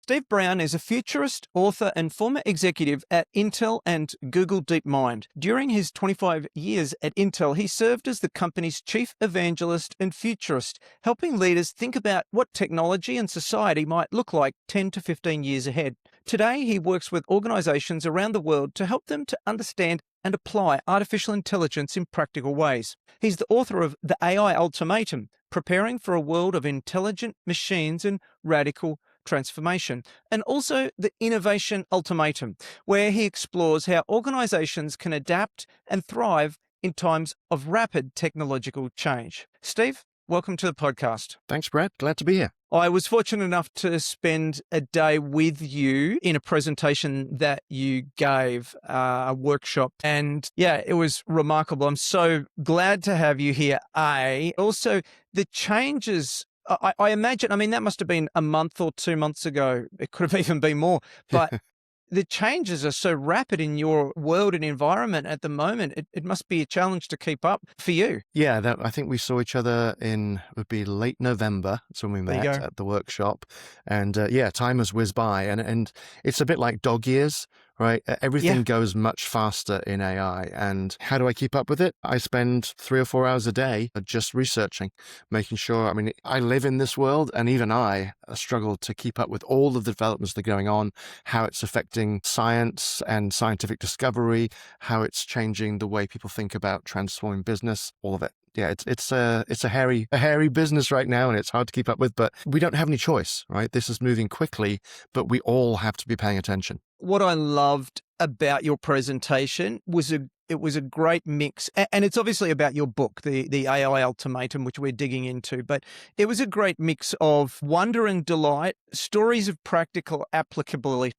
Steve Brown is a futurist, author, and former executive at Intel and Google DeepMind. During his 25 years at Intel, he served as the company's chief evangelist and futurist, helping leaders think about what technology and society might look like 10 to 15 years ahead. Today, he works with organizations around the world to help them to understand and apply artificial intelligence in practical ways. He's the author of The AI Ultimatum, Preparing for a World of Intelligent Machines and Radical Transformation, and also The Innovation Ultimatum, where he explores how organizations can adapt and thrive in times of rapid technological change. Steve, welcome to the podcast. Thanks, Brad. Glad to be here. I was fortunate enough to spend a day with you in a presentation that you gave, a workshop. And yeah, it was remarkable. I'm so glad to have you here. Also, the changes, I imagine, I mean, that must have been a month or 2 months ago. It could have even been more. But the changes are so rapid in your world and environment at the moment. It must be a challenge to keep up for you. Yeah, I think we saw each other would be late November. That's when we met at the workshop. And time has whizzed by. And it's a bit like dog years, right? Everything goes much faster in AI. And how do I keep up with it? I spend 3 or 4 hours a day just researching, making sure, I live in this world, and even I struggle to keep up with all of the developments that are going on, how it's affecting science and scientific discovery, how it's changing the way people think about transforming business, all of it. Yeah, it's a hairy business right now, and it's hard to keep up with, but we don't have any choice, right? This is moving quickly, but we all have to be paying attention. What I loved about your presentation was it was a great mix, and it's obviously about your book, the AI Ultimatum, which we're digging into, but it was a great mix of wonder and delight, stories of practical applicability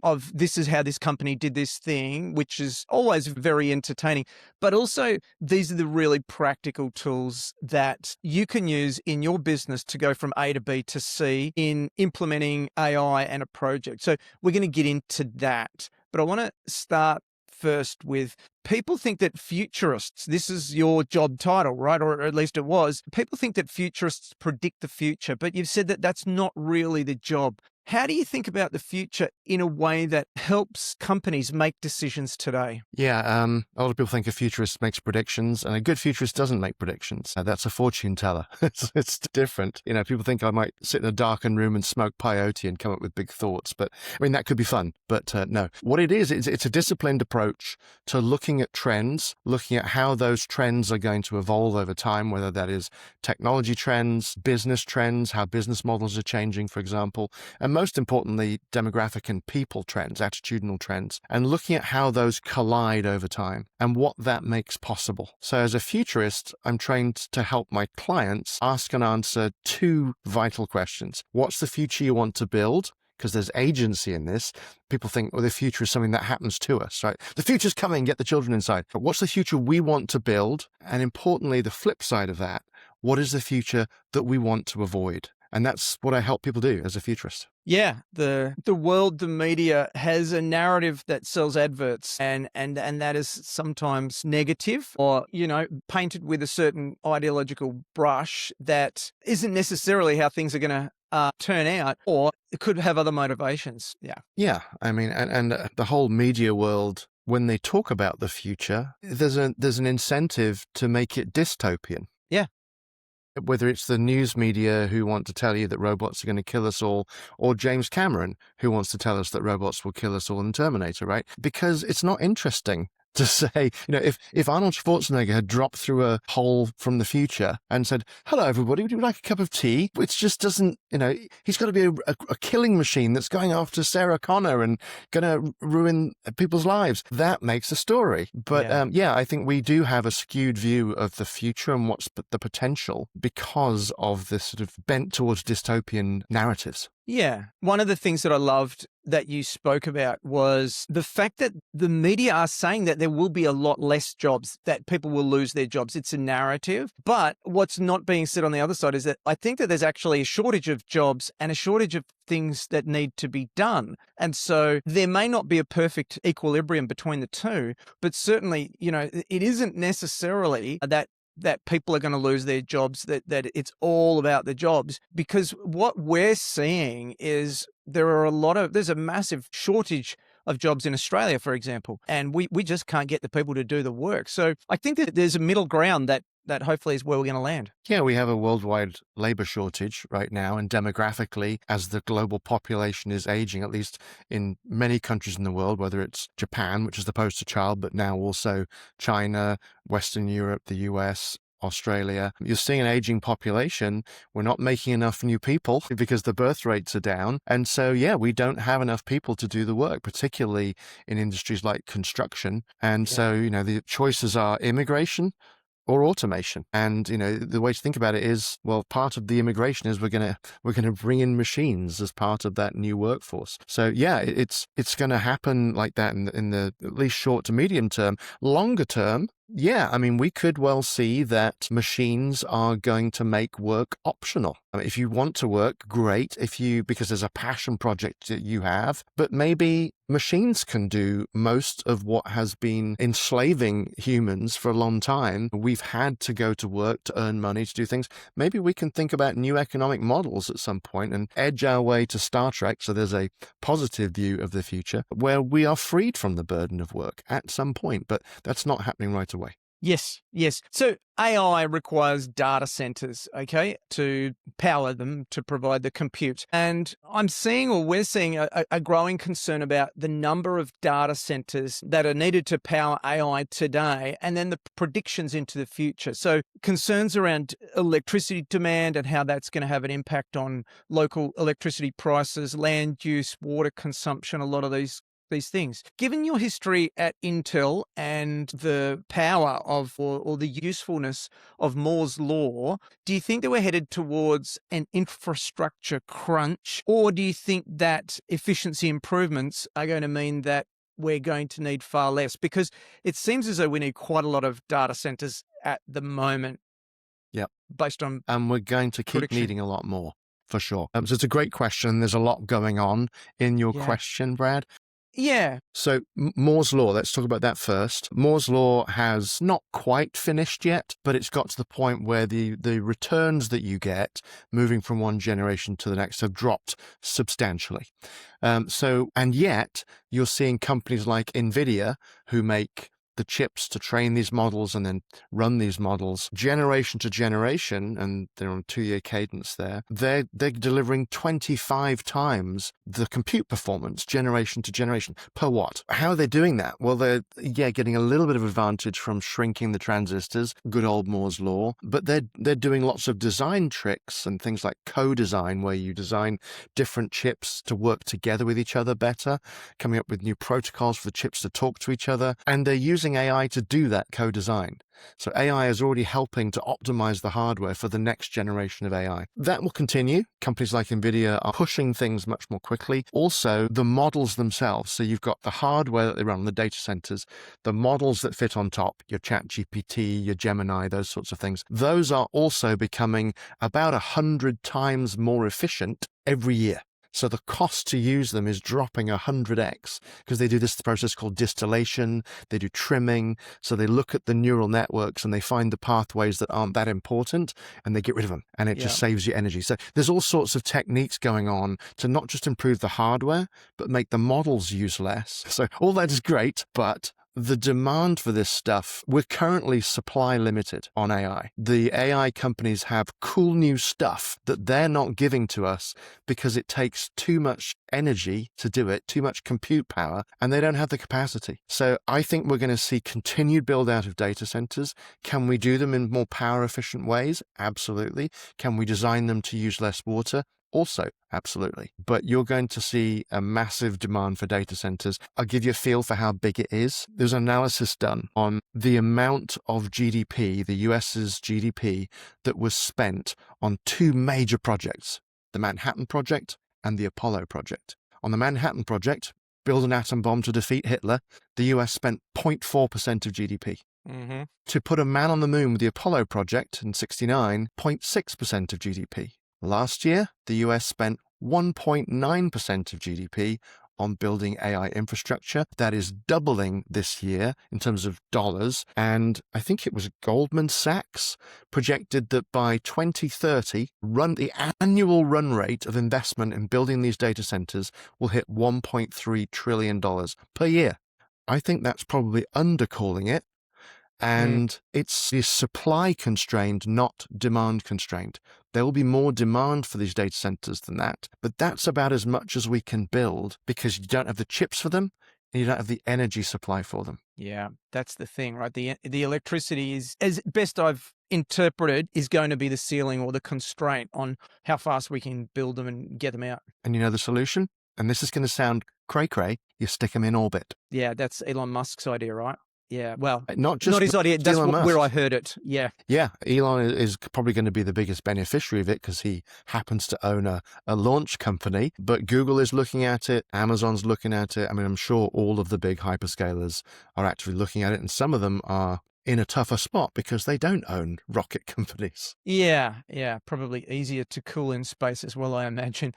of this is how this company did this thing, which is always very entertaining, but also these are the really practical tools that you can use in your business to go from A to B to C in implementing AI and a project. So we're going to get into that, but I want to start first with, people think that futurists, this is your job title, right? Or at least it was. People think that futurists predict the future, but you've said that that's not really the job. How do you think about the future in a way that helps companies make decisions today? Yeah, a lot of people think a futurist makes predictions, and a good futurist doesn't make predictions. That's a fortune teller. It's different. People think I might sit in a darkened room and smoke peyote and come up with big thoughts, but that could be fun. But no, what it is, it's a disciplined approach to looking at trends, looking at how those trends are going to evolve over time, whether that is technology trends, business trends, how business models are changing, for example, and most importantly, demographic and people trends, attitudinal trends, and looking at how those collide over time and what that makes possible. So as a futurist, I'm trained to help my clients ask and answer 2 vital questions. What's the future you want to build? Because there's agency in this. People think, the future is something that happens to us, right? The future's coming, get the children inside. But what's the future we want to build? And importantly, the flip side of that, what is the future that we want to avoid? And that's what I help people do as a futurist. Yeah, the world, the media has a narrative that sells adverts, and that is sometimes negative or, painted with a certain ideological brush that isn't necessarily how things are going to turn out, or it could have other motivations. Yeah. Yeah. And the whole media world, when they talk about the future, there's an incentive to make it dystopian. Yeah. Whether it's the news media who want to tell you that robots are going to kill us all, or James Cameron who wants to tell us that robots will kill us all in Terminator, right? Because it's not interesting to say, if Arnold Schwarzenegger had dropped through a hole from the future and said, "Hello, everybody, would you like a cup of tea?" It just doesn't, he's got to be a killing machine that's going after Sarah Connor and going to ruin people's lives. That makes a story. But I think we do have a skewed view of the future and what's the potential because of this sort of bent towards dystopian narratives. Yeah. One of the things that I loved that you spoke about was the fact that the media are saying that there will be a lot less jobs, that people will lose their jobs. It's a narrative. But what's not being said on the other side is that I think that there's actually a shortage of jobs and a shortage of things that need to be done. And so there may not be a perfect equilibrium between the two, but certainly, it isn't necessarily that that people are going to lose their jobs, that it's all about the jobs. Because what we're seeing is there's a massive shortage of jobs in Australia, for example, and we just can't get the people to do the work. So I think that there's a middle ground that hopefully is where we're going to land. Yeah, we have a worldwide labor shortage right now, and demographically, as the global population is aging, at least in many countries in the world, whether it's Japan, which is the poster child, but now also China, Western Europe, the US, Australia, you're seeing an aging population. We're not making enough new people because the birth rates are down. And so, yeah, we don't have enough people to do the work, particularly in industries like construction. And so, the choices are immigration or automation. And, the way to think about it is, well, part of the immigration is we're going to bring in machines as part of that new workforce. So yeah, it's going to happen like that in the at least short to medium term. Longer term, yeah, I mean, we could well see that machines are going to make work optional. I mean, if you want to work, great. Because there's a passion project that you have, but maybe machines can do most of what has been enslaving humans for a long time. We've had to go to work to earn money, to do things. Maybe we can think about new economic models at some point and edge our way to Star Trek. So there's a positive view of the future where we are freed from the burden of work at some point, but that's not happening right away. Yes. So AI requires data centers, okay, to power them, to provide the compute. And we're seeing a growing concern about the number of data centers that are needed to power AI today, and then the predictions into the future. So concerns around electricity demand and how that's going to have an impact on local electricity prices, land use, water consumption, a lot of these things. Given your history at Intel and the power of or the usefulness of Moore's law, do you think that we're headed towards an infrastructure crunch, or do you think that efficiency improvements are going to mean that we're going to need far less? Because it seems as though we need quite a lot of data centers at the moment. Yep. Based on and we're going to keep needing a lot more, for sure. So it's a great question. There's a lot going on in your question, Brad. Yeah. So Moore's law, let's talk about that first. Moore's law has not quite finished yet, but it's got to the point where the returns that you get moving from one generation to the next have dropped substantially. And yet you're seeing companies like NVIDIA, who make the chips to train these models and then run these models generation to generation, and they're on a 2-year cadence there. They're delivering 25 times the compute performance generation to generation per watt. How are they doing that? Well, they're getting a little bit of advantage from shrinking the transistors, good old Moore's law, but they're doing lots of design tricks and things like co-design, where you design different chips to work together with each other better, coming up with new protocols for the chips to talk to each other, and they're using AI to do that co-design. So AI is already helping to optimize the hardware for the next generation of AI. That will continue. Companies like NVIDIA are pushing things much more quickly. Also, the models themselves. So you've got the hardware that they run, the data centers, the models that fit on top, your ChatGPT, your Gemini, those sorts of things. Those are also becoming about 100 times more efficient every year. So the cost to use them is dropping 100x because they do this process called distillation. They do trimming. So they look at the neural networks and they find the pathways that aren't that important and they get rid of them. And it just saves you energy. So there's all sorts of techniques going on to not just improve the hardware, but make the models use less. So all that is great, but the demand for this stuff, we're currently supply limited on AI. The AI companies have cool new stuff that they're not giving to us because it takes too much energy to do it, too much compute power, and they don't have the capacity. So I think we're going to see continued build out of data centers. Can we do them in more power efficient ways? Absolutely. Can we design them to use less water? Also, absolutely. But you're going to see a massive demand for data centers. I'll give you a feel for how big it is. There's an analysis done on the amount of GDP, the US's GDP, that was spent on 2 major projects, the Manhattan Project and the Apollo Project. On the Manhattan Project, build an atom bomb to defeat Hitler, the US spent 0.4% of GDP. Mm-hmm. To put a man on the moon with the Apollo Project in 1969, 0.6% of GDP. Last year, the US spent 1.9% of GDP on building AI infrastructure. That is doubling this year in terms of dollars. And I think it was Goldman Sachs projected that by 2030, the annual run rate of investment in building these data centers will hit $1.3 trillion per year. I think that's probably undercalling it. And it's supply constrained, not demand constrained. There will be more demand for these data centers than that, but that's about as much as we can build because you don't have the chips for them and you don't have the energy supply for them. Yeah, that's the thing, right? The electricity is, as best I've interpreted, is going to be the ceiling or the constraint on how fast we can build them and get them out. And you know the solution? And this is going to sound cray-cray, you stick them in orbit. Yeah, that's Elon Musk's idea, right? Yeah, well, not his idea. That's where I heard it. Yeah. Yeah, Elon is probably going to be the biggest beneficiary of it because he happens to own a launch company. But Google is looking at it. Amazon's looking at it. I mean, I'm sure all of the big hyperscalers are actually looking at it. And some of them are in a tougher spot because they don't own rocket companies. Yeah, probably easier to cool in space as well, I imagine.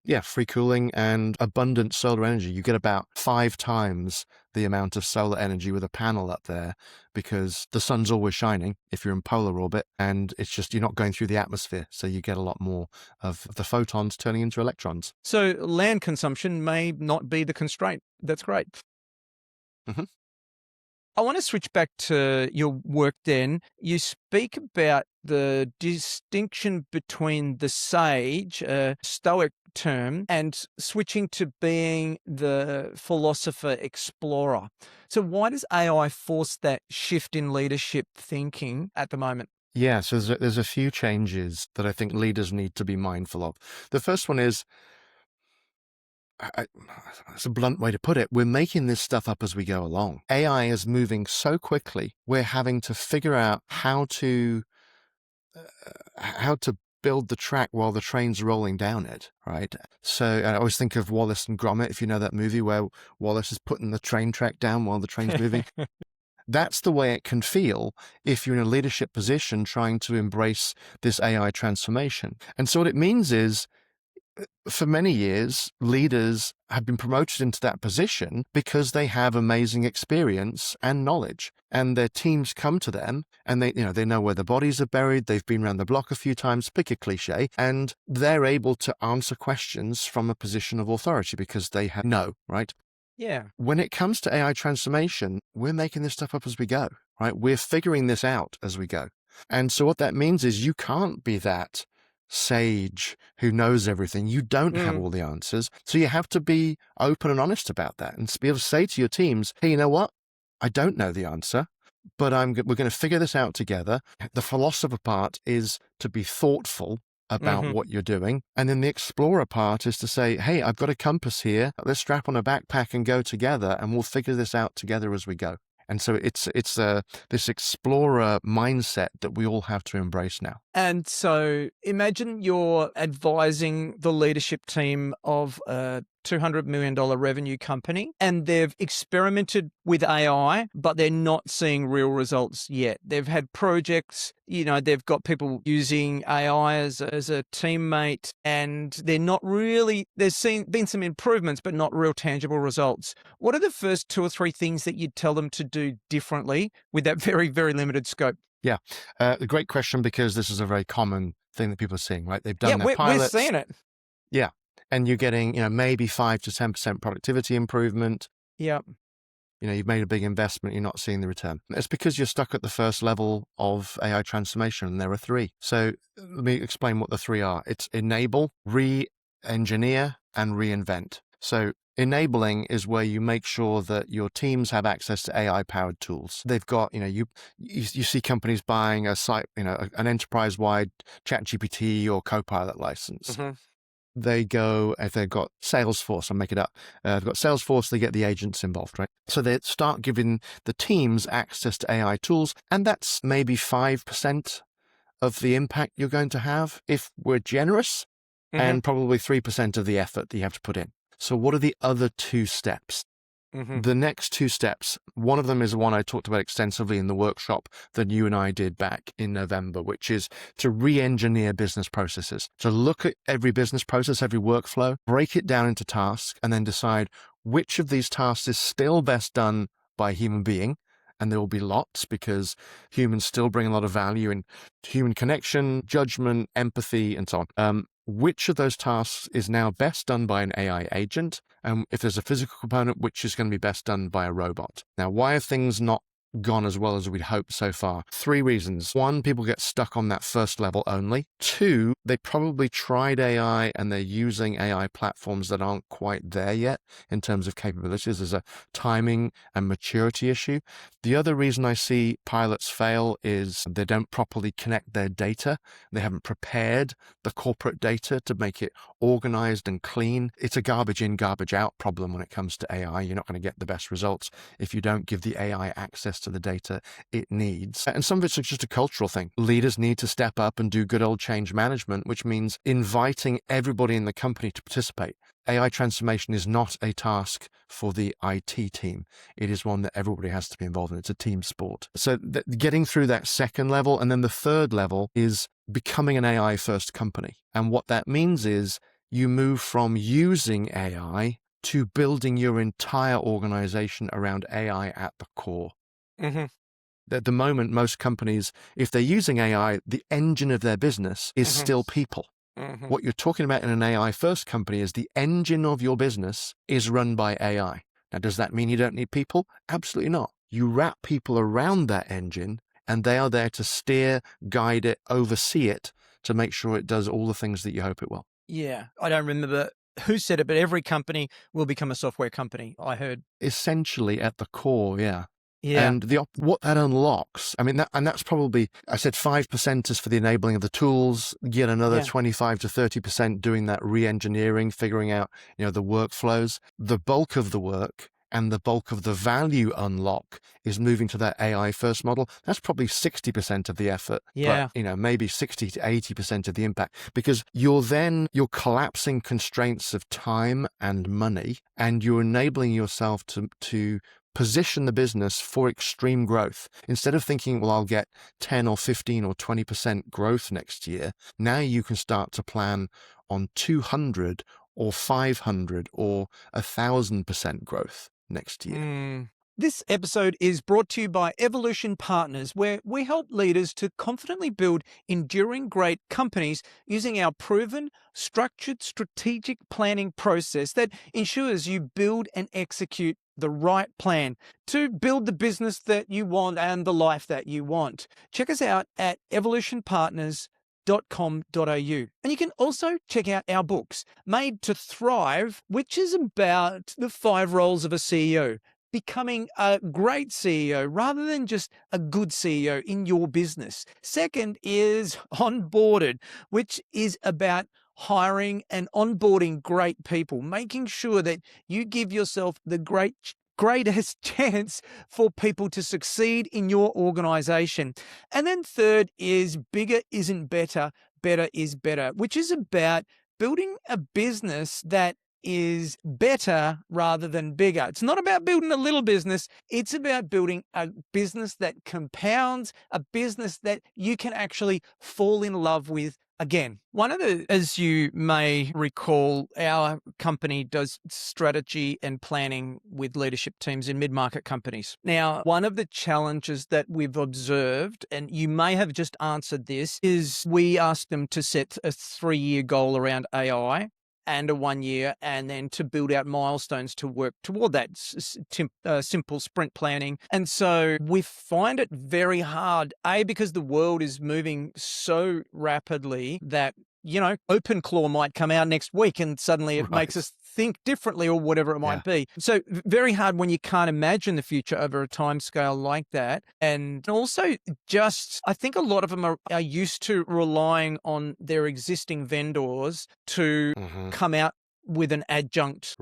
Yeah, free cooling and abundant solar energy. You get about 5 times the amount of solar energy with a panel up there because the sun's always shining if you're in polar orbit, and it's just you're not going through the atmosphere, so you get a lot more of the photons turning into electrons. So land consumption may not be the constraint. That's great. Mm-hmm. I want to switch back to your work then. You speak about the distinction between the sage, a Stoic term, and switching to being the philosopher explorer. So why does AI force that shift in leadership thinking at the moment? Yeah, so there's a few changes that I think leaders need to be mindful of. The first one is, it's a blunt way to put it, we're making this stuff up as we go along. AI is moving so quickly, we're having to figure out how to build the track while the train's rolling down it, right? So I always think of Wallace and Gromit, if you know that movie where Wallace is putting the train track down while the train's moving. That's the way it can feel if you're in a leadership position trying to embrace this AI transformation. And so what it means is, for many years, leaders have been promoted into that position because they have amazing experience and knowledge, and their teams come to them and they know where the bodies are buried. They've been around the block a few times, pick a cliche, and they're able to answer questions from a position of authority because they know, right? Yeah. When it comes to AI transformation, we're making this stuff up as we go, right? We're figuring this out as we go. And so what that means is you can't be that sage who knows everything. You don't have all the answers. So you have to be open and honest about that and be able to say to your teams, hey, you know what? I don't know the answer, but we're going to figure this out together. The philosopher part is to be thoughtful about what you're doing. And then the explorer part is to say, hey, I've got a compass here. Let's strap on a backpack and go together, and we'll figure this out together as we go. And so it's this explorer mindset that we all have to embrace now. And so imagine you're advising the leadership team of a $200 million revenue company, and they've experimented with AI, but they're not seeing real results yet. They've had projects, they've got people using AI as a teammate, and they're not really, there's been some improvements, but not real tangible results. What are the first 2 or 3 things that you'd tell them to do differently with that very, very limited scope? Yeah, a great question, because this is a very common thing that people are seeing, right? They've done their pilots. We're seeing it. Yeah, and you're getting, maybe 5 to 10% productivity improvement. Yeah. You've made a big investment, you're not seeing the return. It's because you're stuck at the first level of AI transformation, and there are 3. So let me explain what the 3 are. It's enable, re-engineer, and reinvent. So enabling is where you make sure that your teams have access to AI-powered tools. They've got, you see companies buying a site, an enterprise-wide ChatGPT or Copilot license. They go, if they've got Salesforce, I'll make it up. They've got Salesforce, they get the agents involved, right? So they start giving the teams access to AI tools, and that's maybe 5% of the impact you're going to have if we're generous, and probably 3% of the effort that you have to put in. So what are the other 2 steps? The next two steps, one of them is one I talked about extensively in the workshop that you and I did back in November, which is to re-engineer business processes. So look at every business process, every workflow, break it down into tasks, and then decide which of these tasks is still best done by a human being. And there will be lots because humans still bring a lot of value in human connection, judgment, empathy, and so on. Which of those tasks is now best done by an AI agent? And if there's a physical component, which is going to be best done by a robot? Now, why have things not gone as well as we'd hoped so far? Three reasons. One, people get stuck on that first level only. Two, they probably tried AI and they're using AI platforms that aren't quite there yet in terms of capabilities. There's a timing and maturity issue. The other reason I see pilots fail is they don't properly connect their data. They haven't prepared the corporate data to make it organized and clean. It's a garbage in, garbage out problem when it comes to AI. You're not going to get the best results if you don't give the AI access to the data it needs. And some of it's just a cultural thing. Leaders need to step up and do good old change management, which means inviting everybody in the company to participate. AI transformation is not a task for the IT team. It is one that everybody has to be involved in. It's a team sport. So getting through that second level, and then the third level is becoming an AI first company. And what that means is you move from using AI to building your entire organization around AI at the core. At the moment, most companies, if they're using AI, the engine of their business is still people. What you're talking about in an AI first company is the engine of your business is run by AI. Now, does that mean you don't need people? Absolutely not. You wrap people around that engine and they are there to steer, guide it, oversee it to make sure it does all the things that you hope it will. Yeah. I don't remember who said it, but every company will become a software company, I heard. Essentially at the core, yeah. Yeah. And what that unlocks, I mean, that's probably, I said 5% is for the enabling of the tools, yet another 25 to 30% doing that re-engineering, figuring out, the workflows. The bulk of the work and the bulk of the value unlock is moving to that AI first model. That's probably 60% of the effort, Yeah. but maybe 60 to 80% of the impact, because you're collapsing constraints of time and money, and you're enabling yourself to position the business for extreme growth. Instead of thinking, well, I'll get 10 or 15 or 20% growth next year, now you can start to plan on 200 or 500 or 1,000% growth next year. This episode is brought to you by Evolution Partners, where we help leaders to confidently build enduring great companies using our proven, structured, strategic planning process that ensures you build and execute the right plan to build the business that you want and the life that you want. Check us out at evolutionpartners.com.au. And you can also check out our books, Made to Thrive, which is about the 5 roles of a CEO. Becoming a great CEO rather than just a good CEO in your business. Second is Onboarded, which is about hiring and onboarding great people, making sure that you give yourself the greatest chance for people to succeed in your organization. And then third is Bigger Isn't Better, Better is Better, which is about building a business that is better rather than bigger. It's not about building a little business. It's about building a business that compounds, a business that you can actually fall in love with again. As you may recall, our company does strategy and planning with leadership teams in mid-market companies. Now, one of the challenges that we've observed, and you may have just answered this, is we ask them to set a 3-year goal around AI and a 1 year, and then to build out milestones to work toward that simple sprint planning. And so we find it very hard, because the world is moving so rapidly that, OpenClaw might come out next week and suddenly it makes us think differently or whatever it might be. So very hard when you can't imagine the future over a time scale like that. And also I think a lot of them are used to relying on their existing vendors to come out with an adjunct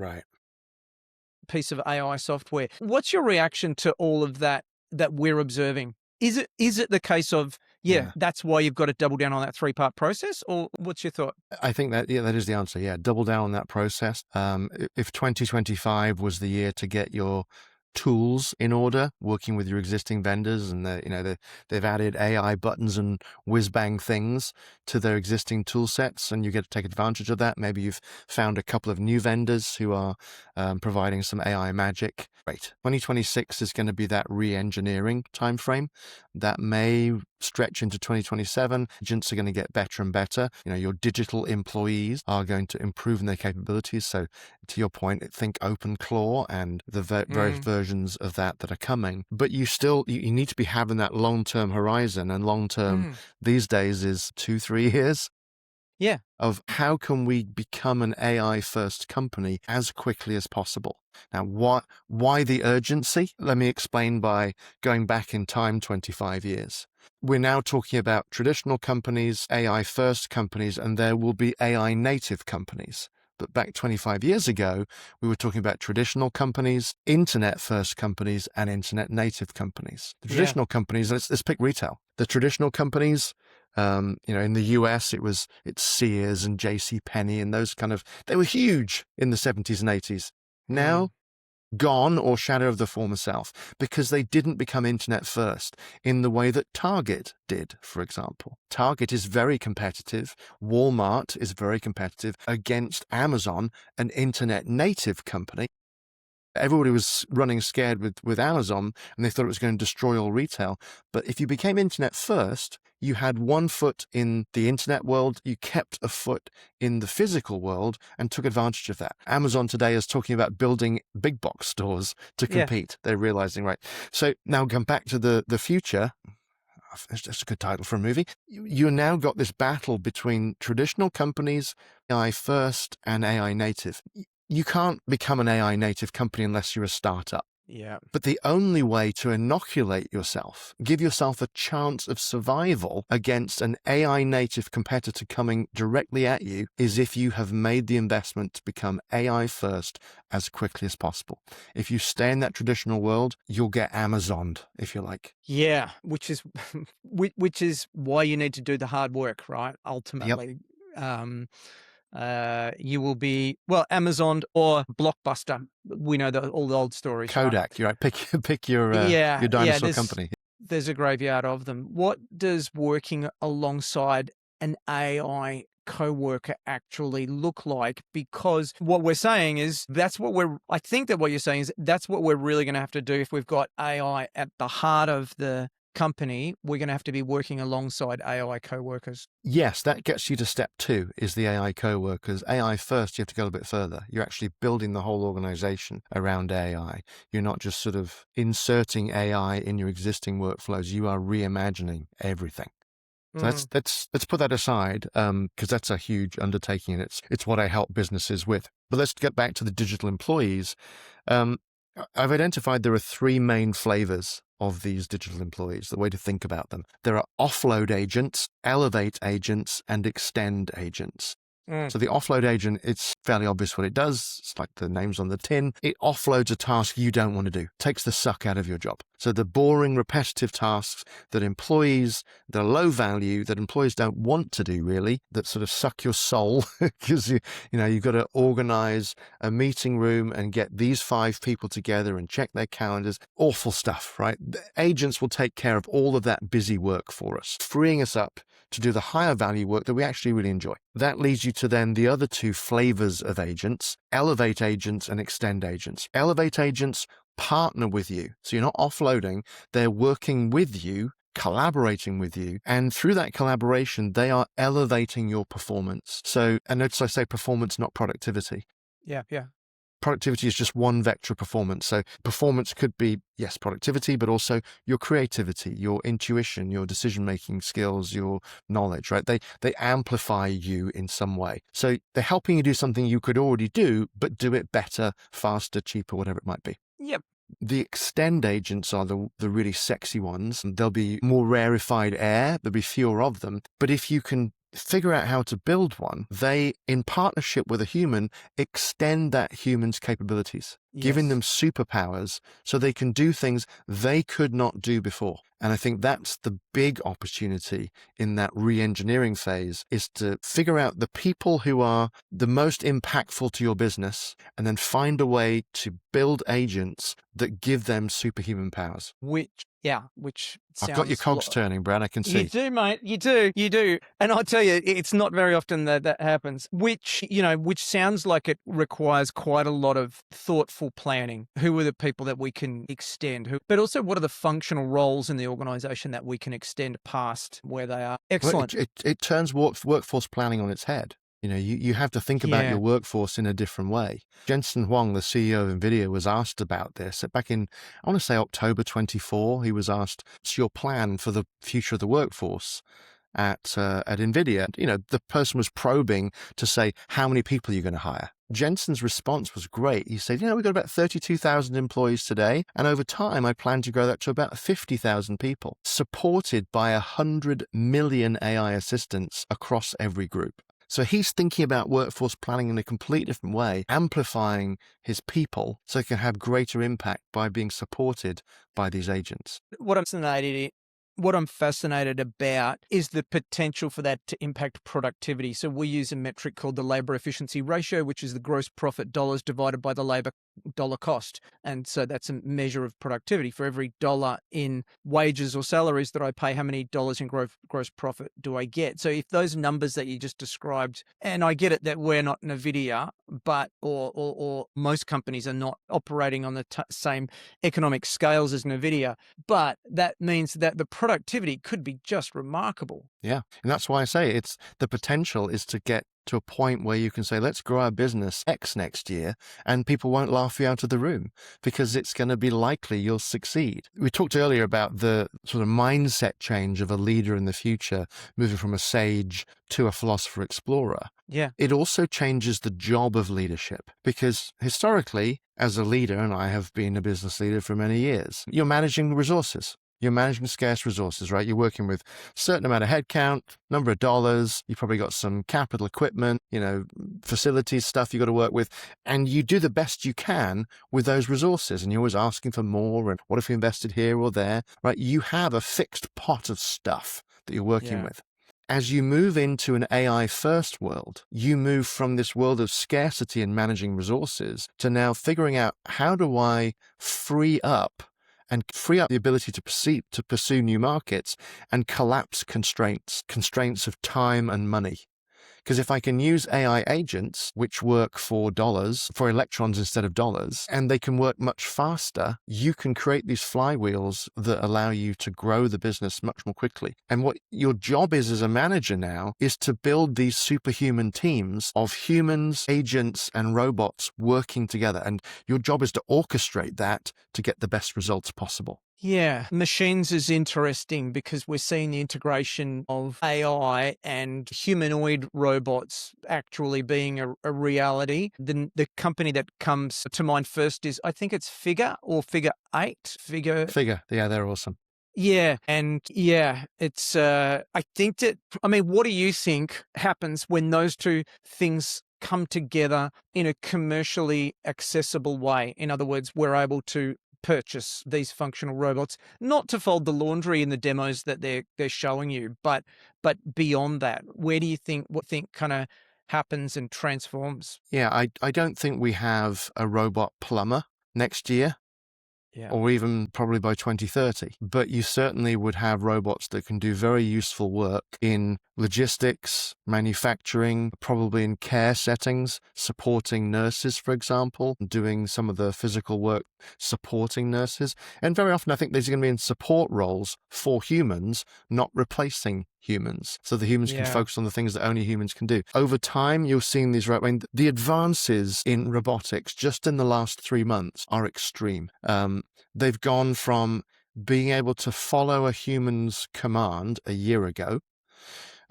piece of AI software. What's your reaction to all of that we're observing? Is it the case of Yeah, that's why you've got to double down on that 3-part process, or what's your thought? I think that, that is the answer. Yeah, double down on that process. If 2025 was the year to get your tools in order, working with your existing vendors, and they've added AI buttons and whiz bang things to their existing tool sets, and you get to take advantage of that. Maybe you've found a couple of new vendors who are providing some AI magic. Great. 2026 is going to be that re-engineering timeframe that may stretch into 2027. Agents are going to get better and better. Your digital employees are going to improve in their capabilities. So to your point, think OpenClaw and the various versions of that are coming. But you need to be having that long-term horizon, and long-term these days is 2-3 years. Yeah. Of how can we become an AI first company as quickly as possible. Now, why the urgency? Let me explain by going back in time 25 years. We're now talking about traditional companies, AI first companies, and there will be AI native companies. But back 25 years ago, we were talking about traditional companies, internet first companies, and internet native companies. The traditional companies, let's pick retail. The traditional companies, in the US, it's Sears and JCPenney and those they were huge in the 70s and 80s. Now, gone or shadow of the former self, because they didn't become internet first in the way that Target did, for example. Target is very competitive. Walmart is very competitive against Amazon, an internet native company. Everybody was running scared with Amazon, and they thought it was going to destroy all retail. But if you became internet first, you had one foot in the internet world, you kept a foot in the physical world and took advantage of that. Amazon today is talking about building big box stores to compete. They're realizing, right? So now come back to the future. That's a good title for a movie. You now got this battle between traditional companies, AI first and AI native. You can't become an AI native company unless you're a startup. Yeah. But the only way to inoculate yourself, give yourself a chance of survival against an AI native competitor coming directly at you, is if you have made the investment to become AI first as quickly as possible. If you stay in that traditional world, you'll get Amazoned, if you like. Yeah, which is why you need to do the hard work, right? Ultimately. Yep. You will be, Amazon or Blockbuster. We know all the old stories. Kodak, right? You're right. Pick your dinosaur company. There's a graveyard of them. What does working alongside an AI coworker actually look like? Because what we're saying is I think that what you're saying is that's what we're really going to have to do if we've got AI at the heart of the company. We're going to have to be working alongside AI coworkers. Yes, that gets you to step 2, is the AI coworkers. AI first, you have to go a bit further. You're actually building the whole organization around AI. You're not just sort of inserting AI in your existing workflows. You are reimagining everything. So let's put that aside, because that's a huge undertaking, and it's what I help businesses with. But let's get back to the digital employees. I've identified there are 3 main flavors of these digital employees, the way to think about them. There are offload agents, elevate agents, and extend agents. So the offload agent, it's fairly obvious what it does. It's like the names on the tin. It offloads a task you don't want to do, takes the suck out of your job. So the boring, repetitive tasks that are low value, that employees don't want to do really, that sort of suck your soul, because you've got to organize a meeting room and get these 5 people together and check their calendars. Awful stuff, right? The agents will take care of all of that busy work for us, freeing us up to do the higher value work that we actually really enjoy. That leads you to then the other 2 flavors of agents, elevate agents and extend agents. Elevate agents partner with you. So you're not offloading, they're working with you, collaborating with you. And through that collaboration, they are elevating your performance. So, and notice I say performance, not productivity. Yeah. Productivity is just one vector of performance. So performance could be, yes, productivity, but also your creativity, your intuition, your decision-making skills, your knowledge, right? They amplify you in some way. So they're helping you do something you could already do, but do it better, faster, cheaper, whatever it might be. Yep. The extend agents are the really sexy ones. There'll be more rarefied air. There'll be fewer of them. But if you can figure out how to build one, they, in partnership with a human, extend that human's capabilities. giving Yes. them superpowers so they can do things they could not do before. And I think that's the big opportunity in that re-engineering phase, is to figure out the people who are the most impactful to your business and then find a way to build agents that give them superhuman powers. Which I've got your sounds cogs turning, Brad, I can You see. do, mate. You do. And I'll tell you, it's not very often that that happens, which sounds like it requires quite a lot of thoughtful planning. Who are the people that we can extend? But also, what are the functional roles in the organization that we can extend past where they are? Excellent. Well, it turns workforce planning on its head. You have to think about Yeah. your workforce in a different way. Jensen Huang, the CEO of NVIDIA, was asked about this back in, I want to say October 24. He was asked, what's your plan for the future of the workforce at NVIDIA? The person was probing to say, how many people are you going to hire? Jensen's response was great. He said, we've got about 32,000 employees today, and over time, I plan to grow that to about 50,000 people, supported by 100 million AI assistants across every group. So he's thinking about workforce planning in a completely different way, amplifying his people so he can have greater impact by being supported by these agents. What I'm fascinated about is the potential for that to impact productivity. So we use a metric called the labor efficiency ratio, which is the gross profit dollars divided by the labor dollar cost. And so that's a measure of productivity. For every dollar in wages or salaries that I pay, how many dollars in gross profit do I get? So if those numbers that you just described, and I get it that we're not NVIDIA, but or most companies are not operating on the same economic scales as NVIDIA, but that means that the productivity could be just remarkable. Yeah. And that's why I say it's the potential is to get to a point where you can say, let's grow our business X next year, and people won't laugh you out of the room because it's going to be likely you'll succeed. We talked earlier about the sort of mindset change of a leader in the future, moving from a sage to a philosopher explorer. Yeah. It also changes the job of leadership, because historically, as a leader, and I have been a business leader for many years, you're managing resources. You're managing scarce resources, right? You're working with a certain amount of headcount, number of dollars. You've probably got some capital equipment, facilities, stuff you got to work with. And you do the best you can with those resources. And you're always asking for more. And what if we invested here or there, right? You have a fixed pot of stuff that you're working with. As you move into an AI first world, you move from this world of scarcity and managing resources to now figuring out, how do I free up the ability to pursue new markets and collapse constraints of time and money. Because if I can use AI agents, which work for dollars, for electrons instead of dollars, and they can work much faster, you can create these flywheels that allow you to grow the business much more quickly. And what your job is as a manager now is to build these superhuman teams of humans, agents, and robots working together. And your job is to orchestrate that to get the best results possible. Yeah, machines is interesting because we're seeing the integration of AI and humanoid robots actually being a reality. The company that comes to mind first is, I think it's Figure or Figure 8. Figure, yeah, they're awesome. Yeah, and it's, I think what do you think happens when those two things come together in a commercially accessible way? In other words, we're able to purchase these functional robots, not to fold the laundry in the demos that they're showing you, but beyond that, what kind of happens and transforms? Yeah, I don't think we have a robot plumber next year. Yeah. Or even probably by 2030. But you certainly would have robots that can do very useful work in logistics, manufacturing, probably in care settings, supporting nurses, for example, doing some of the physical work, supporting nurses. And very often I think these are going to be in support roles for humans, not replacing humans. So the humans can focus on the things that only humans can do. Over time, you're seeing these, right? The advances in robotics just in the last 3 months are extreme. They've gone from being able to follow a human's command a year ago,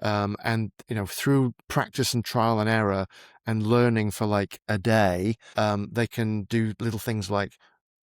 and through practice and trial and error and learning for like a day, they can do little things like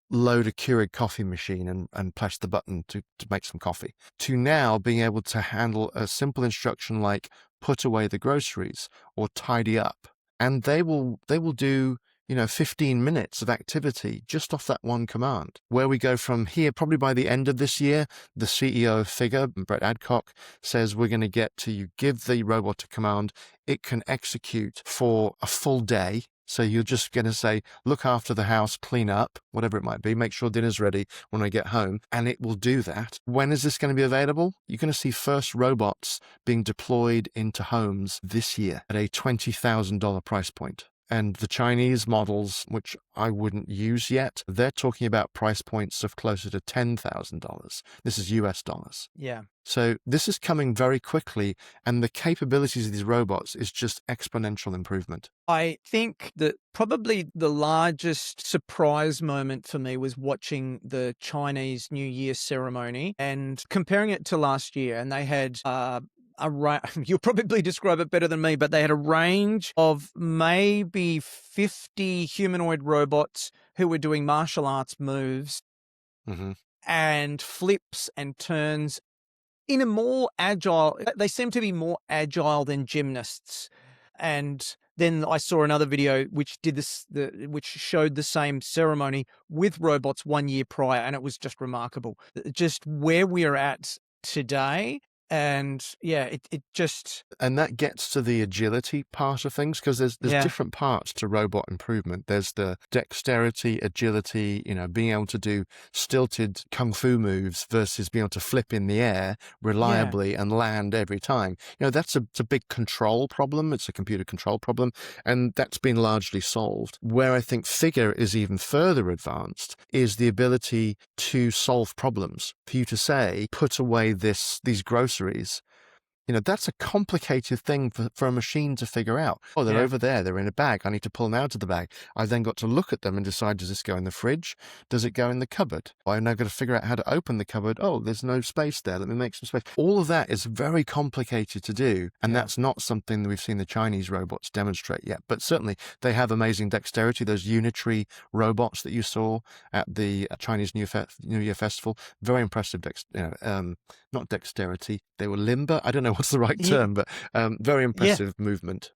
load a Keurig coffee machine and press the button to make some coffee, to now being able to handle a simple instruction like put away the groceries or tidy up. And they will do 15 minutes of activity just off that one command. Where we go from here, probably by the end of this year, the CEO of Figure, Brett Adcock, says we're going to get to you give the robot a command, it can execute for a full day. So you're just going to say, look after the house, clean up, whatever it might be, make sure dinner's ready when I get home, and it will do that. When is this going to be available? You're going to see first robots being deployed into homes this year at a $20,000 price point. And the Chinese models, which I wouldn't use yet, they're talking about price points of closer to $10,000. This is US dollars. Yeah. So this is coming very quickly, and the capabilities of these robots is just exponential improvement. I think that probably the largest surprise moment for me was watching the Chinese New Year ceremony and comparing it to last year. And they had you'll probably describe it better than me, but they had a range of maybe 50 humanoid robots who were doing martial arts moves and flips and turns in a more agile, they seem to be more agile than gymnasts. And then I saw another video which did this, which showed the same ceremony with robots 1 year prior, and it was just remarkable. Just where we are at today. And yeah, it just... And that gets to the agility part of things, because there's different parts to robot improvement. There's the dexterity, agility, being able to do stilted kung fu moves versus being able to flip in the air reliably and land every time. It's a big control problem. It's a computer control problem, and that's been largely solved. Where I think Figure is even further advanced is the ability to solve problems. For you to say, put away these groceries, that's a complicated thing for a machine to figure out. Oh, they're over there. They're in a bag. I need to pull them out of the bag. I've then got to look at them and decide, does this go in the fridge? Does it go in the cupboard? I've now got to figure out how to open the cupboard. Oh, there's no space there. Let me make some space. All of that is very complicated to do. And that's not something that we've seen the Chinese robots demonstrate yet. But certainly they have amazing dexterity. Those unitary robots that you saw at the Chinese New Year Festival, very impressive. Not dexterity. They were limber. I don't know what's the right term, but very impressive movement.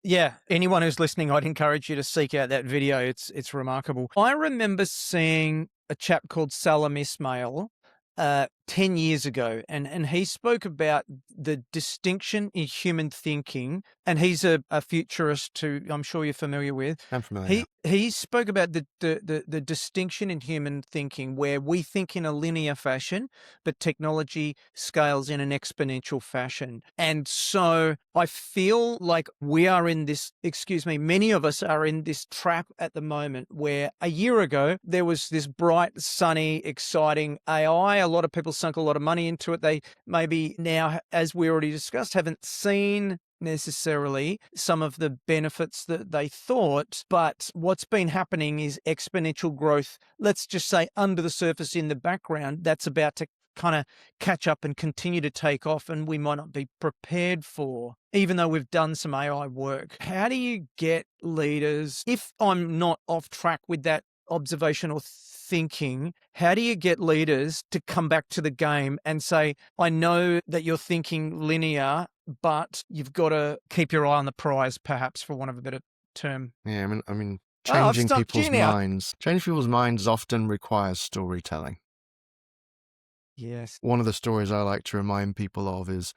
Yeah, anyone who's listening, I'd encourage you to seek out that video. It's remarkable. I remember seeing a chap called Salam Ismail 10 years ago, and he spoke about the distinction in human thinking, and he's a futurist who I'm sure you're familiar with. I'm familiar. He spoke about the distinction in human thinking, where we think in a linear fashion, but technology scales in an exponential fashion. And so I feel like we are in this, many of us are in this trap at the moment, where a year ago there was this bright, sunny, exciting AI. A lot of people sunk a lot of money into it. They maybe now, as we already discussed, haven't seen necessarily some of the benefits that they thought, but what's been happening is exponential growth, let's just say under the surface in the background, that's about to kind of catch up and continue to take off, and we might not be prepared for, even though we've done some AI work. How do you get leaders, if I'm not off track with that observational thinking, how do you get leaders to come back to the game and say, I know that you're thinking linear, but you've got to keep your eye on the prize, perhaps, for want of a better term? Yeah, I mean, changing people's minds often requires storytelling. Yes. One of the stories I like to remind people of is,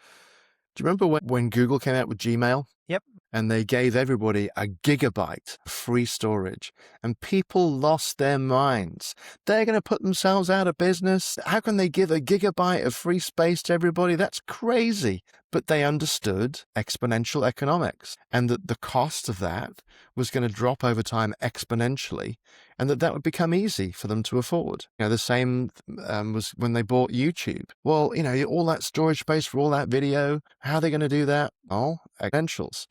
do you remember when Google came out with Gmail? Yep. And they gave everybody a gigabyte of free storage, and people lost their minds. They're going to put themselves out of business. How can they give a gigabyte of free space to everybody? That's crazy. But they understood exponential economics, and that the cost of that was going to drop over time exponentially, and that would become easy for them to afford. The same was when they bought YouTube. Well, all that storage space for all that video, how are they going to do that? Oh, exponentials.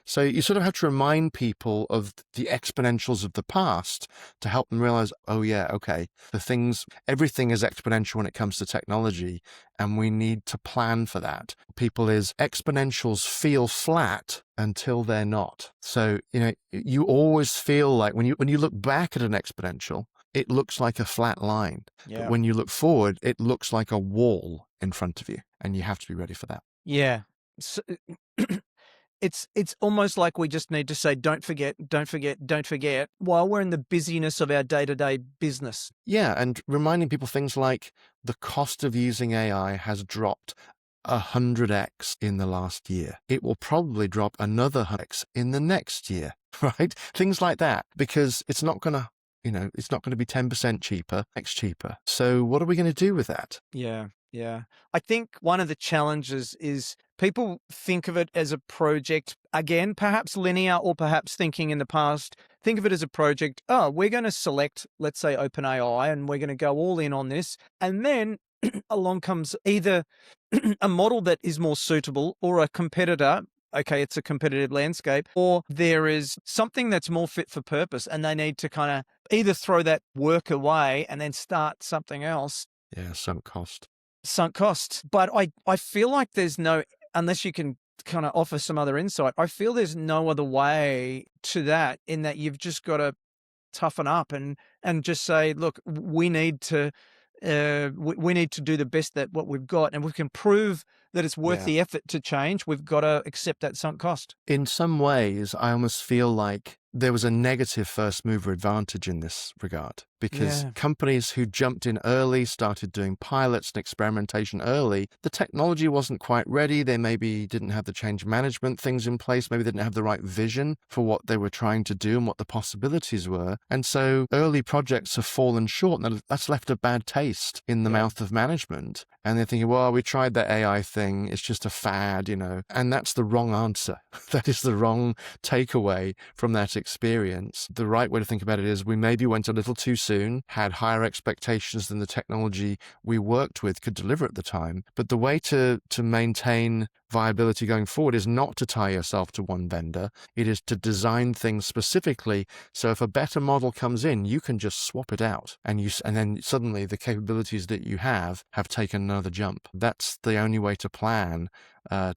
So you sort of have to remind people of the exponentials of the past to help them realize, oh yeah, okay, everything is exponential when it comes to technology, and we need to plan for that. People is exponentials feel flat until they're not. So, you always feel like when you look back at an exponential, it looks like a flat line. Yeah. But when you look forward, it looks like a wall in front of you, and you have to be ready for that. Yeah. So, It's almost like we just need to say, don't forget, don't forget, don't forget, while we're in the busyness of our day-to-day business. Yeah, and reminding people things like the cost of using AI has dropped 100x in the last year. It will probably drop another 100x in the next year, right? Things like that, because it's not going to, it's not going to be 10% cheaper, X cheaper. So what are we going to do with that? Yeah, yeah. I think one of the challenges is people think of it as a project, again, perhaps linear or perhaps thinking in the past, think of it as a project. Oh, we're going to select, let's say, OpenAI, and we're going to go all in on this. And then along comes either a model that is more suitable or a competitor. Okay, it's a competitive landscape, or there is something that's more fit for purpose, and they need to kind of either throw that work away and then start something else. Yeah, sunk cost. Sunk costs. But I feel like there's no, unless you can kind of offer some other insight, I feel there's no other way to that, in that you've just got to toughen up and just say, look, we need to we need to do the best that what we've got, and we can prove that it's worth Yeah. the effort to change. We've got to accept that sunk cost. In some ways, I almost feel like there was a negative first mover advantage in this regard, because Yeah. companies who jumped in early, started doing pilots and experimentation early, the technology wasn't quite ready. They maybe didn't have the change management things in place. Maybe they didn't have the right vision for what they were trying to do and what the possibilities were. And so early projects have fallen short, and that's left a bad taste in the mouth of management. And they're thinking, well, we tried that AI thing. It's just a fad, and that's the wrong answer. That is the wrong takeaway from that experience. The right way to think about it is we maybe went a little too soon, had higher expectations than the technology we worked with could deliver at the time. But the way to maintain viability going forward is not to tie yourself to one vendor. It is to design things specifically, so if a better model comes in, you can just swap it out, and then suddenly the capabilities that you have taken another jump. That's the only way to plan. I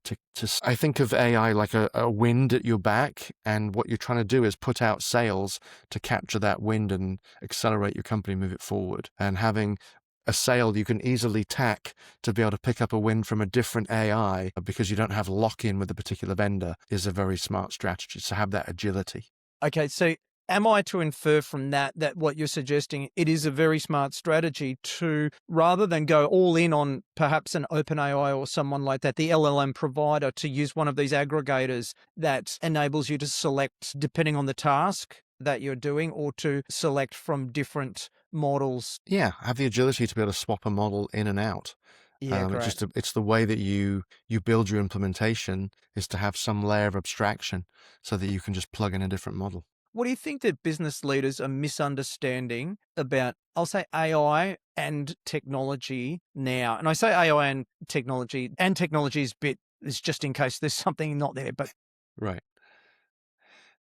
think of AI like a wind at your back, and what you're trying to do is put out sails to capture that wind and accelerate your company, move it forward. And having a sail you can easily tack to be able to pick up a wind from a different AI because you don't have lock-in with a particular vendor is a very smart strategy, to have that agility. Okay, so am I to infer from that what you're suggesting, it is a very smart strategy to, rather than go all in on perhaps an OpenAI or someone like that, the LLM provider, to use one of these aggregators that enables you to select depending on the task that you're doing, or to select from different models? Yeah, have the agility to be able to swap a model in and out. Yeah, great. It's the way that you build your implementation, is to have some layer of abstraction so that you can just plug in a different model. What do you think that business leaders are misunderstanding about, I'll say, AI and technology now? And I say AI and technology is just in case there's something not there, but Right.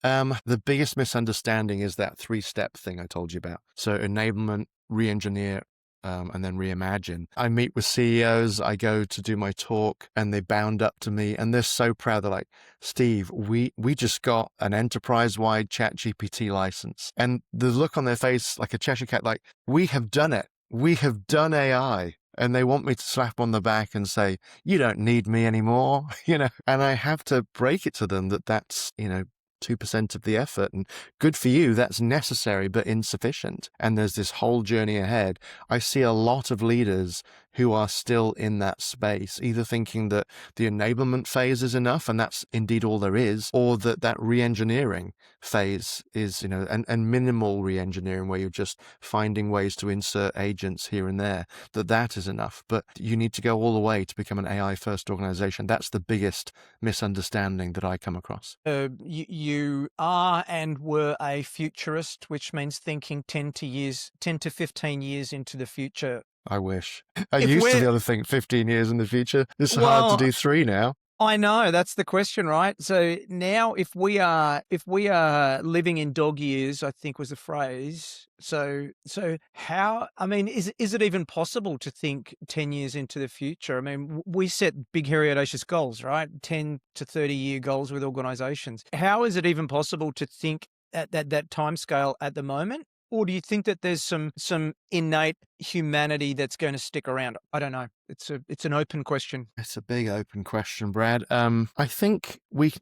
The biggest misunderstanding is that 3-step thing I told you about. So enablement, re-engineer, and then reimagine. I meet with CEOs, I go to do my talk, and they bound up to me, and they're so proud. They're like, Steve, we just got an enterprise-wide ChatGPT license. And the look on their face, like a Cheshire cat, like, we have done it. We have done AI. And they want me to slap on the back and say, you don't need me anymore, And I have to break it to them that that's, 2% of the effort, and good for you, that's necessary but insufficient. And there's this whole journey ahead. I see a lot of leaders who are still in that space, either thinking that the enablement phase is enough, and that's indeed all there is, or that re-engineering phase is, and minimal re-engineering, where you're just finding ways to insert agents here and there, that is enough. But you need to go all the way to become an AI first organization. That's the biggest misunderstanding that I come across. You are and were a futurist, which means thinking 10 to 15 years into the future. I wish. I used to be able to think 15 years in the future. It's hard to do 3 now. I know, that's the question, right? So now if we are living in dog years, I think was the phrase. So how, I mean, is it even possible to think 10 years into the future? I mean, we set big, hairy, audacious goals, right? 10 to 30-year goals with organizations. How is it even possible to think at that timescale at the moment? Or do you think that there's some innate humanity that's going to stick around? I don't know. It's an open question. It's a big open question, Brad. I think we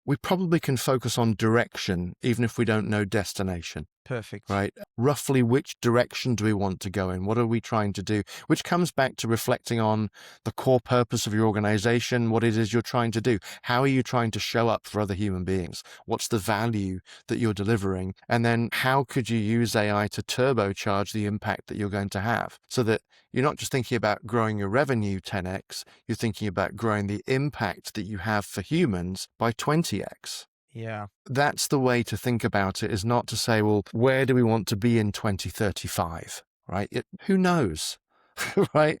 we probably can focus on direction, even if we don't know destination. Perfect. Right? Roughly which direction do we want to go in? What are we trying to do? Which comes back to reflecting on the core purpose of your organization, what it is you're trying to do. How are you trying to show up for other human beings? What's the value that you're delivering? And then how could you use AI to turbocharge the impact that you're going to have so that you're not just thinking about growing your revenue 10x, you're thinking about growing the impact that you have for humans by 20x. Yeah. That's the way to think about it, is not to say, well, where do we want to be in 2035, right? Who knows, right?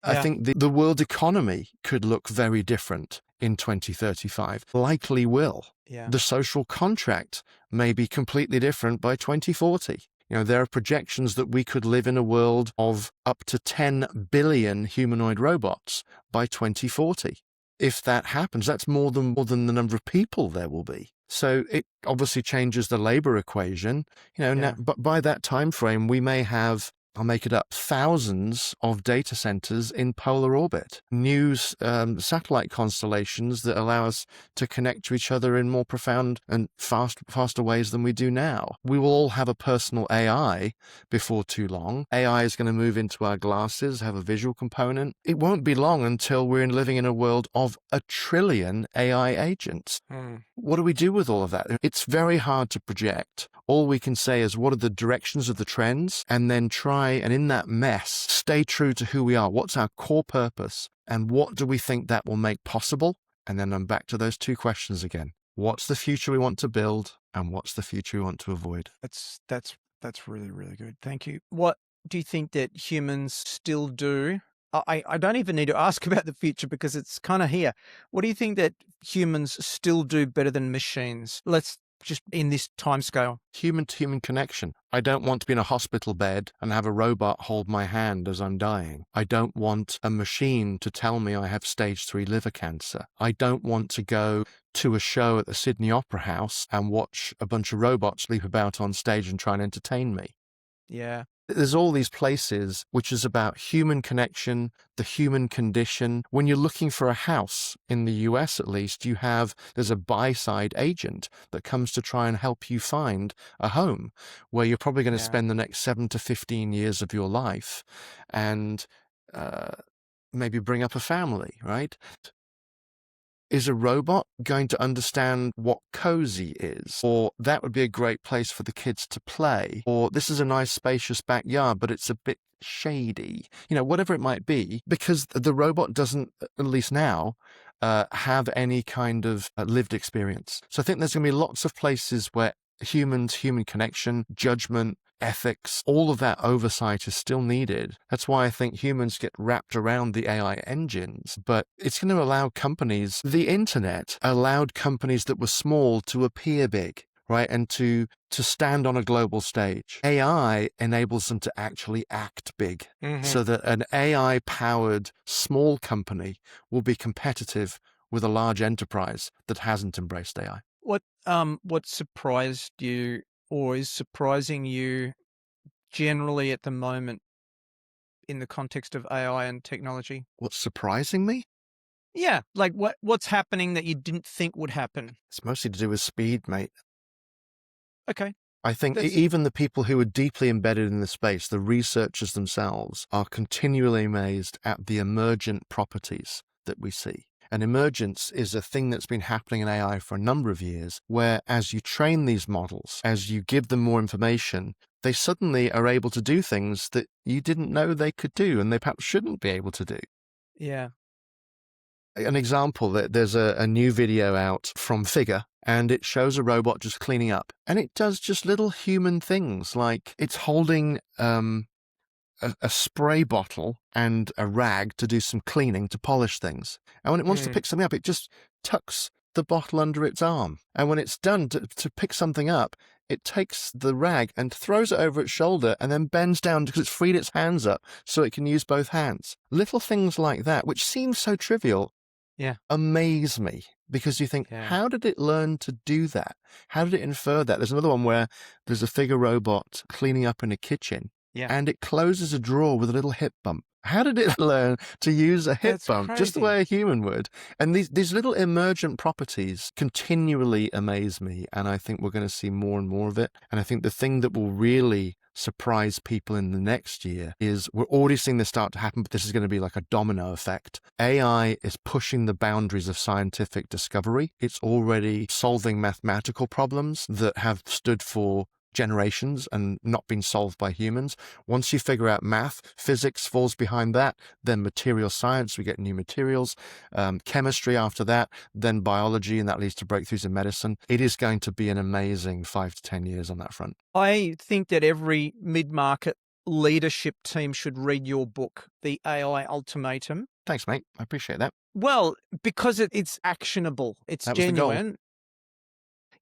I think the world economy could look very different in 2035, likely will. Yeah. The social contract may be completely different by 2040. There are projections that we could live in a world of up to 10 billion humanoid robots by 2040. If that happens, that's more than the number of people there will be. So it obviously changes the labor equation, now, but by that time frame, we may have, I'll make it up, thousands of data centers in polar orbit, new satellite constellations that allow us to connect to each other in more profound and faster ways than we do now. We will all have a personal AI before too long. AI is going to move into our glasses, have a visual component. It won't be long until we're living in a world of 1 trillion AI agents. What do we do with all of that? It's very hard to project. All we can say is what are the directions of the trends, and then try and in that mess, stay true to who we are. What's our core purpose? And what do we think that will make possible? And then I'm back to those two questions again. What's the future we want to build? And what's the future we want to avoid? That's really, really good. Thank you. What do you think that humans still do? I don't even need to ask about the future because it's kind of here. What do you think that humans still do better than machines? Let's just in this timescale. Human-to-human connection. I don't want to be in a hospital bed and have a robot hold my hand as I'm dying. I don't want a machine to tell me I have stage 3 liver cancer. I don't want to go to a show at the Sydney Opera House and watch a bunch of robots leap about on stage and try and entertain me. Yeah. There's all these places which is about human connection, the human condition. When you're looking for a house, in the US at least, there's a buy-side agent that comes to try and help you find a home where you're probably going to spend the next 7 to 15 years of your life and maybe bring up a family, right? Is a robot going to understand what cozy is? Or that would be a great place for the kids to play? Or this is a nice spacious backyard, but it's a bit shady, whatever it might be, because the robot doesn't, at least now, have any kind of lived experience. So I think there's going to be lots of places where human connection, judgment, ethics, all of that oversight is still needed. That's why I think humans get wrapped around the AI engines, but it's going to allow companies, the internet allowed companies that were small to appear big, right? And to stand on a global stage. AI enables them to actually act big, so that an AI-powered small company will be competitive with a large enterprise that hasn't embraced AI. What surprised you or is surprising you generally at the moment in the context of AI and technology? What's surprising me? Yeah, like what's happening that you didn't think would happen? It's mostly to do with speed, mate. Okay. I think even the people who are deeply embedded in the space, the researchers themselves, are continually amazed at the emergent properties that we see. And emergence is a thing that's been happening in AI for a number of years, where as you train these models, as you give them more information, they suddenly are able to do things that you didn't know they could do and they perhaps shouldn't be able to do. Yeah. An example, that there's a new video out from Figure, and it shows a robot just cleaning up. And it does just little human things, like it's holding a spray bottle and a rag to do some cleaning, to polish things. And when it wants to pick something up, it just tucks the bottle under its arm. And when it's done to pick something up, it takes the rag and throws it over its shoulder and then bends down because it's freed its hands up so it can use both hands. Little things like that, which seem so trivial, amaze me, because you think, how did it learn to do that? How did it infer that? There's another one where there's a Figure robot cleaning up in a kitchen, Yeah. and it closes a drawer with a little hip bump. How did it learn to use a hip That's bump just the crazy. way a human would? And these little emergent properties continually amaze me. And I think we're going to see more and more of it. And I think the thing that will really surprise people in the next year is we're already seeing this start to happen, but this is going to be like a domino effect. AI is pushing the boundaries of scientific discovery. It's already solving mathematical problems that have stood for generations and not been solved by humans. Once you figure out math, physics falls behind that, then material science, we get new materials, chemistry after that, then biology, and that leads to breakthroughs in medicine. It is going to be an amazing 5 to 10 years on that front. I think that every mid-market leadership team should read your book, The AI Ultimatum. Thanks, mate. I appreciate that. Well, because it's actionable, it's That was the goal. genuine.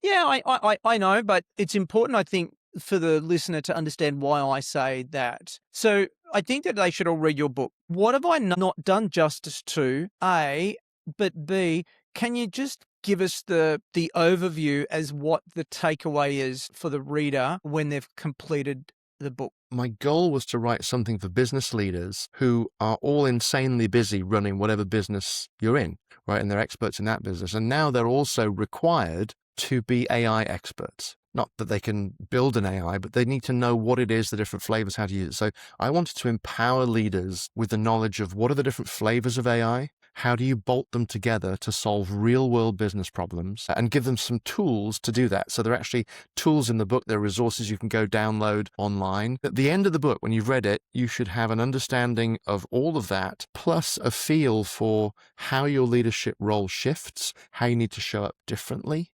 Yeah, I know, but it's important, I think, for the listener to understand why I say that. So I think that they should all read your book. What have I not done justice to? A, but B, can you just give us the overview as what the takeaway is for the reader when they've completed the book? My goal was to write something for business leaders who are all insanely busy running whatever business you're in, right? And they're experts in that business. And now they're also required to be AI experts. Not that they can build an AI, but they need to know what it is, the different flavors, how to use it. So I wanted to empower leaders with the knowledge of what are the different flavors of AI, how do you bolt them together to solve real world business problems, and give them some tools to do that. So there are actually tools in the book, there are resources you can go download online. At the end of the book, when you've read it, you should have an understanding of all of that, plus a feel for how your leadership role shifts, how you need to show up differently,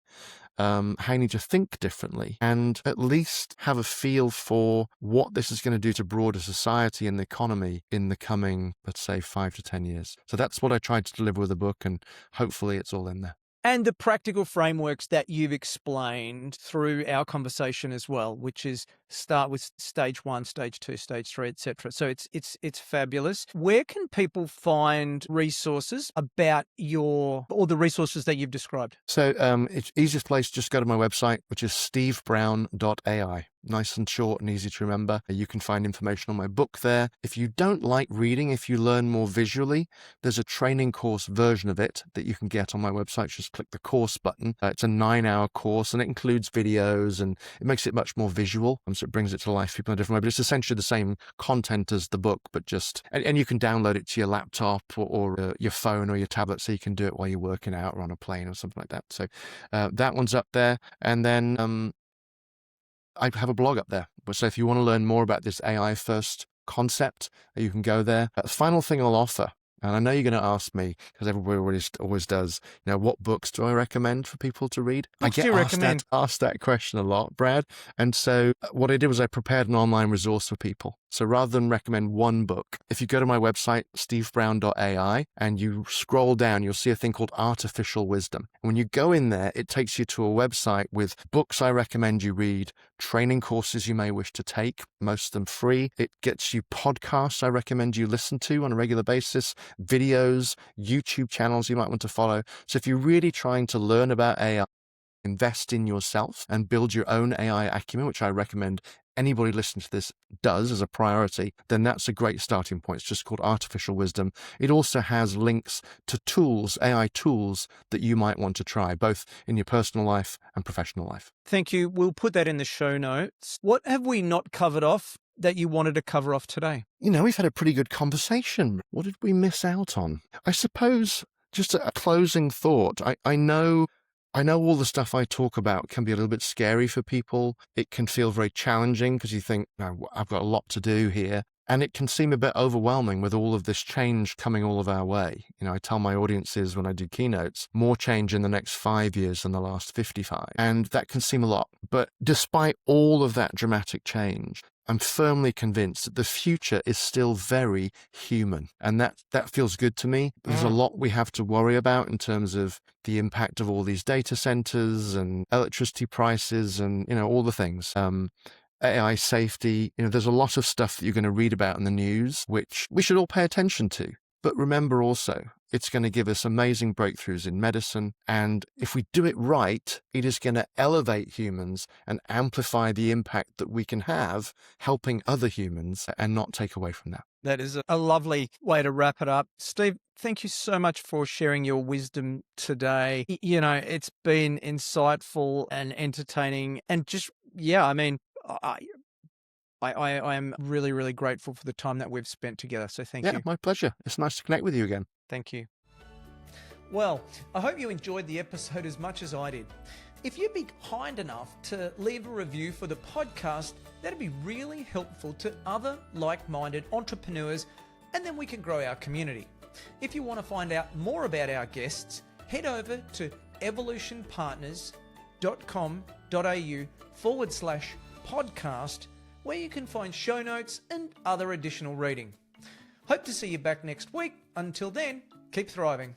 how you need to think differently, and at least have a feel for what this is going to do to broader society and the economy in the coming, let's say, 5 to 10 years. So that's what I tried to deliver with the book, and hopefully it's all in there. And the practical frameworks that you've explained through our conversation as well, which is start with stage 1, stage 2, stage 3, etc. So it's fabulous. Where can people find resources about all the resources that you've described? So it's easiest place, just go to my website, which is stevebrown.ai. Nice and short and easy to remember. You can find information on my book there. If you don't like reading, if you learn more visually, there's a training course version of it that you can get on my website. Just click the course button. It's a 9-hour course and it includes videos and it makes it much more visual. So it brings it to life for people in a different way. But it's essentially the same content as the book, but just, and you can download it to your laptop or your phone or your tablet, so you can do it while you're working out or on a plane or something like that. So that one's up there. And then I have a blog up there. So if you want to learn more about this AI first concept, you can go there. Final thing I'll offer, and I know you're going to ask me, because everybody always does, what books do I recommend for people to read? Books do you recommend? Asked that question a lot, Brad. And so what I did was I prepared an online resource for people. So rather than recommend one book, if you go to my website, stevebrown.ai, and you scroll down, you'll see a thing called Artificial Wisdom. When you go in there, it takes you to a website with books I recommend you read, training courses you may wish to take, most of them free. It gets you podcasts I recommend you listen to on a regular basis, videos, YouTube channels you might want to follow. So if you're really trying to learn about AI, invest in yourself and build your own AI acumen, which I recommend anybody listening to this does as a priority, then that's a great starting point. It's just called Artificial Wisdom. It also has links to tools, AI tools that you might want to try, both in your personal life and professional life. Thank you. We'll put that in the show notes. What have we not covered off that you wanted to cover off today? We've had a pretty good conversation. What did we miss out on? I suppose just a closing thought. I know all the stuff I talk about can be a little bit scary for people. It can feel very challenging because you think, I've got a lot to do here. And it can seem a bit overwhelming with all of this change coming all of our way. I tell my audiences when I do keynotes, more change in the next 5 years than the last 55. And that can seem a lot. But despite all of that dramatic change, I'm firmly convinced that the future is still very human. And that feels good to me. There's a lot we have to worry about in terms of the impact of all these data centers and electricity prices and, all the things. AI safety, there's a lot of stuff that you're going to read about in the news, which we should all pay attention to. But remember also, it's going to give us amazing breakthroughs in medicine. And if we do it right, it is going to elevate humans and amplify the impact that we can have helping other humans and not take away from that. That is a lovely way to wrap it up. Steve, thank you so much for sharing your wisdom today. You know, it's been insightful and entertaining and just, yeah, I mean, I am really, really grateful for the time that we've spent together. So thank you. Yeah, my pleasure. It's nice to connect with you again. Thank you. Well, I hope you enjoyed the episode as much as I did. If you'd be kind enough to leave a review for the podcast, that'd be really helpful to other like-minded entrepreneurs, and then we can grow our community. If you want to find out more about our guests, head over to evolutionpartners.com.au/podcast, where you can find show notes and other additional reading. Hope to see you back next week. Until then, keep thriving.